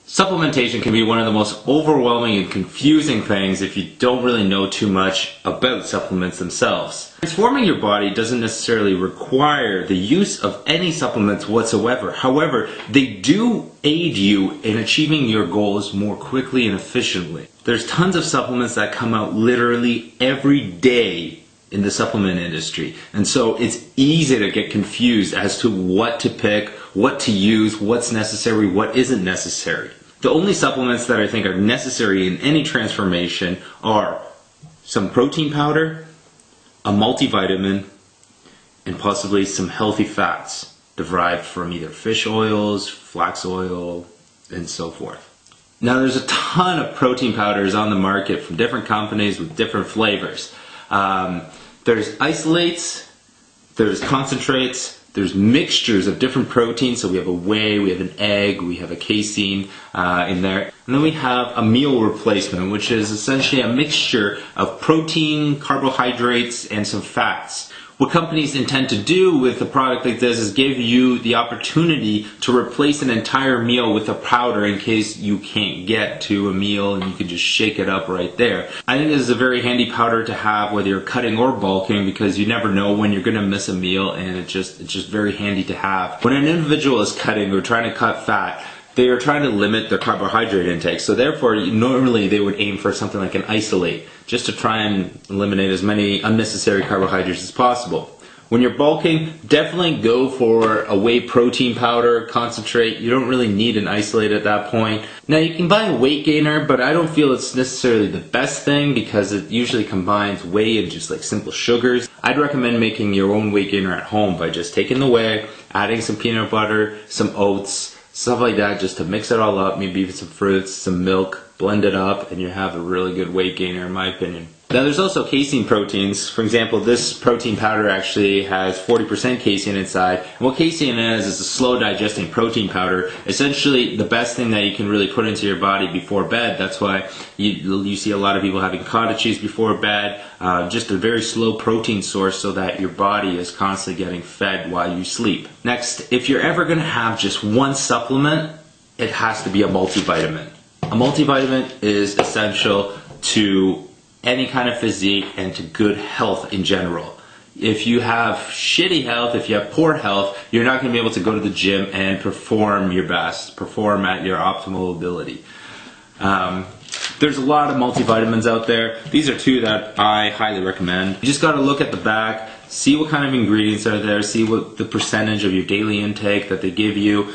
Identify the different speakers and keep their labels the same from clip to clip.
Speaker 1: Supplementation can be one of the most overwhelming and confusing things if you don't really know too much about supplements themselves. Transforming your body doesn't necessarily require the use of any supplements whatsoever. However, they do aid you in achieving your goals more quickly and efficiently. There's tons of supplements that come out literally every day in the supplement industry, and so it's easy to get confused as to what to pick, what to use, what's necessary, what isn't necessary. The only supplements that I think are necessary in any transformation are some protein powder, a multivitamin, and possibly some healthy fats derived from either fish oils, flax oil, and so forth. Now there's a ton of protein powders on the market from different companies with different flavors. There's isolates, there's concentrates, there's mixtures of different proteins. So we have a whey, we have an egg, we have a casein in there. And then we have a meal replacement, which is essentially a mixture of protein, carbohydrates, and some fats. What companies intend to do with a product like this is give you the opportunity to replace an entire meal with a powder in case you can't get to a meal and you can just shake it up right there. I think this is a very handy powder to have whether you're cutting or bulking, because you never know when you're going to miss a meal, and it's just very handy to have. When an individual is cutting or trying to cut fat, they are trying to limit their carbohydrate intake, so therefore normally they would aim for something like an isolate, just to try and eliminate as many unnecessary carbohydrates as possible. When you're bulking, definitely go for a whey protein powder, concentrate. You don't really need an isolate at that point. Now you can buy a weight gainer, but I don't feel it's necessarily the best thing because it usually combines whey and just like simple sugars. I'd recommend making your own weight gainer at home by just taking the whey, adding some peanut butter, some oats, stuff like that, just to mix it all up, maybe even some fruits, some milk, blend it up, and you have a really good weight gainer in my opinion. Now there's also casein proteins. For example, this protein powder actually has 40% casein inside. And what casein is a slow digesting protein powder. Essentially the best thing that you can really put into your body before bed. That's why you see a lot of people having cottage cheese before bed. Just a very slow protein source so that your body is constantly getting fed while you sleep. Next, if you're ever going to have just one supplement, it has to be a multivitamin. A multivitamin is essential to any kind of physique and to good health in general. If you have shitty health, if you have poor health, you're not going to be able to go to the gym and perform your best, perform at your optimal ability. There's a lot of multivitamins out there. These are two that I highly recommend. You just got to look at the back, see what kind of ingredients are there, see what the percentage of your daily intake that they give you,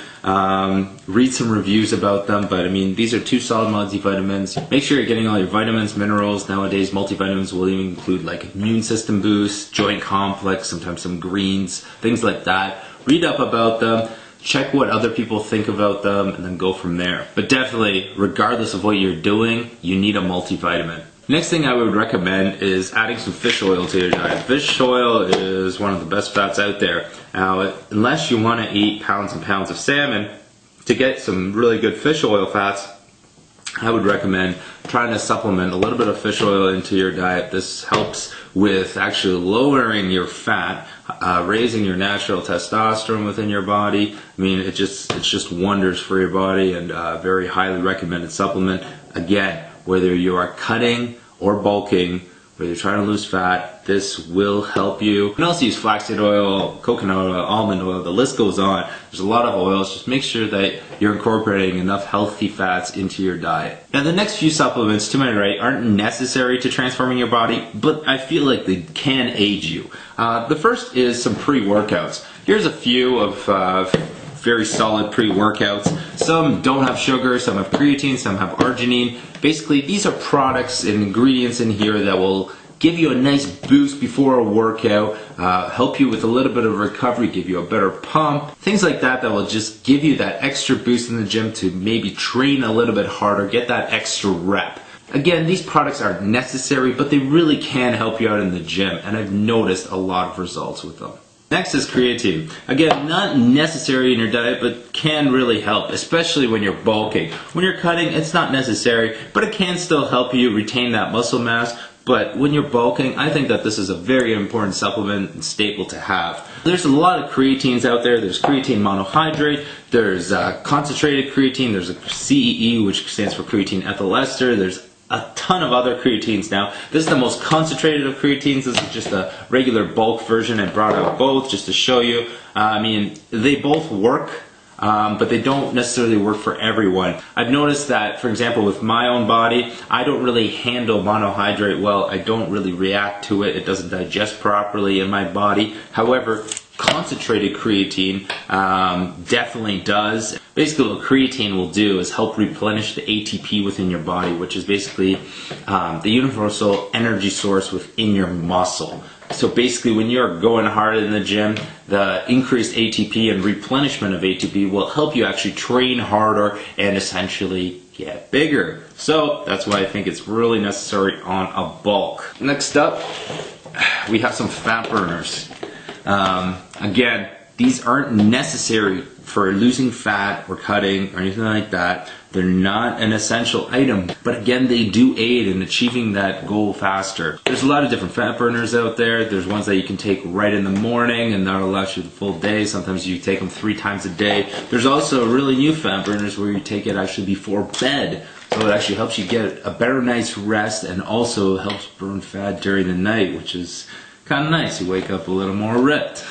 Speaker 1: read some reviews about them, but I mean, these are two solid multivitamins. Make sure you're getting all your vitamins, minerals. Nowadays, multivitamins will even include like immune system boost, joint complex, sometimes some greens, things like that. Read up about them, check what other people think about them, and then go from there. But definitely, regardless of what you're doing, you need a multivitamin. Next thing I would recommend is adding some fish oil to your diet. Fish oil is one of the best fats out there. Now, unless you want to eat pounds and pounds of salmon, to get some really good fish oil fats, I would recommend trying to supplement a little bit of fish oil into your diet. This helps with actually lowering your fat, raising your natural testosterone within your body. I mean, it's just wonders for your body, and a very highly recommended supplement. Again, whether you are cutting or bulking, whether you're trying to lose fat, this will help you. You can also use flaxseed oil, coconut oil, almond oil, the list goes on. There's a lot of oils. Just make sure that you're incorporating enough healthy fats into your diet. Now the next few supplements to my right aren't necessary to transforming your body, but I feel like they can aid you. The first is some pre-workouts. Here's a few of very solid pre-workouts. Some don't have sugar, some have creatine, some have arginine. Basically, these are products and ingredients in here that will give you a nice boost before a workout, help you with a little bit of recovery, give you a better pump, things like that that will just give you that extra boost in the gym to maybe train a little bit harder, get that extra rep. Again, these products aren't necessary, but they really can help you out in the gym, and I've noticed a lot of results with them. Next is creatine. Again, not necessary in your diet, but can really help, especially when you're bulking. When you're cutting, it's not necessary, but it can still help you retain that muscle mass, But when you're bulking, I think that this is a very important supplement and staple to have. There's a lot of creatines out there. There's creatine monohydrate, there's concentrated creatine, there's a CEE, which stands for creatine ethyl ester, there's a ton of other creatines now. This is the most concentrated of creatines. This is just a regular bulk version. I brought out both just to show you. I mean, they both work. But they don't necessarily work for everyone. I've noticed that, for example, with my own body, I don't really handle monohydrate well. I don't really react to it. It doesn't digest properly in my body. However, concentrated creatine definitely does. Basically what creatine will do is help replenish the ATP within your body, which is basically the universal energy source within your muscle. So basically when you're going hard in the gym, the increased ATP and replenishment of ATP will help you actually train harder and essentially get bigger. So that's why I think it's really necessary on a bulk. Next up, we have some fat burners. Again, these aren't necessary for losing fat or cutting or anything like that. They're not an essential item, but again, they do aid in achieving that goal faster. There's a lot of different fat burners out there. There's ones that you can take right in the morning and that'll last you the full day. Sometimes you take them 3 times a day. There's also really new fat burners where you take it actually before bed. So it actually helps you get a better night's rest and also helps burn fat during the night, which is kind of nice. You wake up a little more ripped.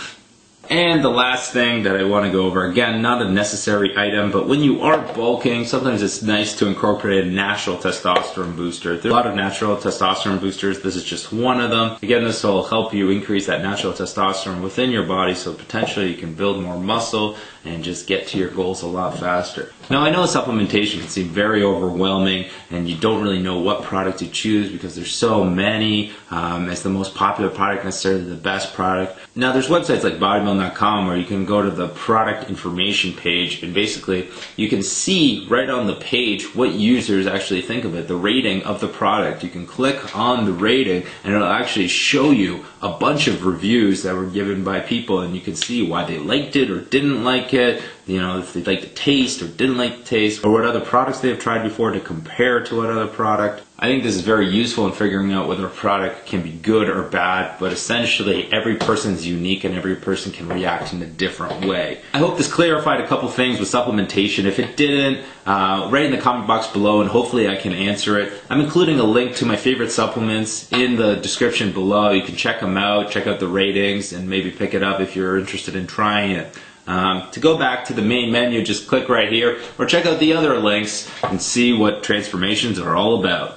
Speaker 1: And the last thing that I want to go over, again, not a necessary item, but when you are bulking, sometimes it's nice to incorporate a natural testosterone booster. There's a lot of natural testosterone boosters. This is just one of them. Again, this will help you increase that natural testosterone within your body, so potentially you can build more muscle and just get to your goals a lot faster. Now, I know supplementation can seem very overwhelming and you don't really know what product to choose because there's so many. It's the most popular product, necessarily the best product. Now, there's websites like bodybuilding.com where you can go to the product information page and basically you can see right on the page what users actually think of it, the rating of the product. You can click on the rating and it'll actually show you a bunch of reviews that were given by people, and you can see why they liked it or didn't like it, you know, if they liked the taste or didn't like the taste, or what other products they have tried before to compare to what other product. I think this is very useful in figuring out whether a product can be good or bad, but essentially every person's unique and every person can react in a different way. I hope this clarified a couple things with supplementation. If it didn't, write in the comment box below and hopefully I can answer it. I'm including a link to my favorite supplements in the description below. You can check them out, check out the ratings, and maybe pick it up if you're interested in trying it. To go back to the main menu, just click right here or check out the other links and see what transformations are all about.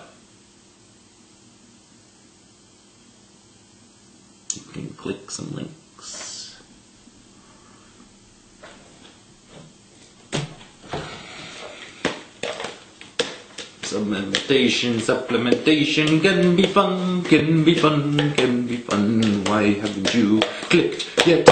Speaker 1: You can click some links. Supplementation can be fun, can be fun, can be fun. Why haven't you clicked yet?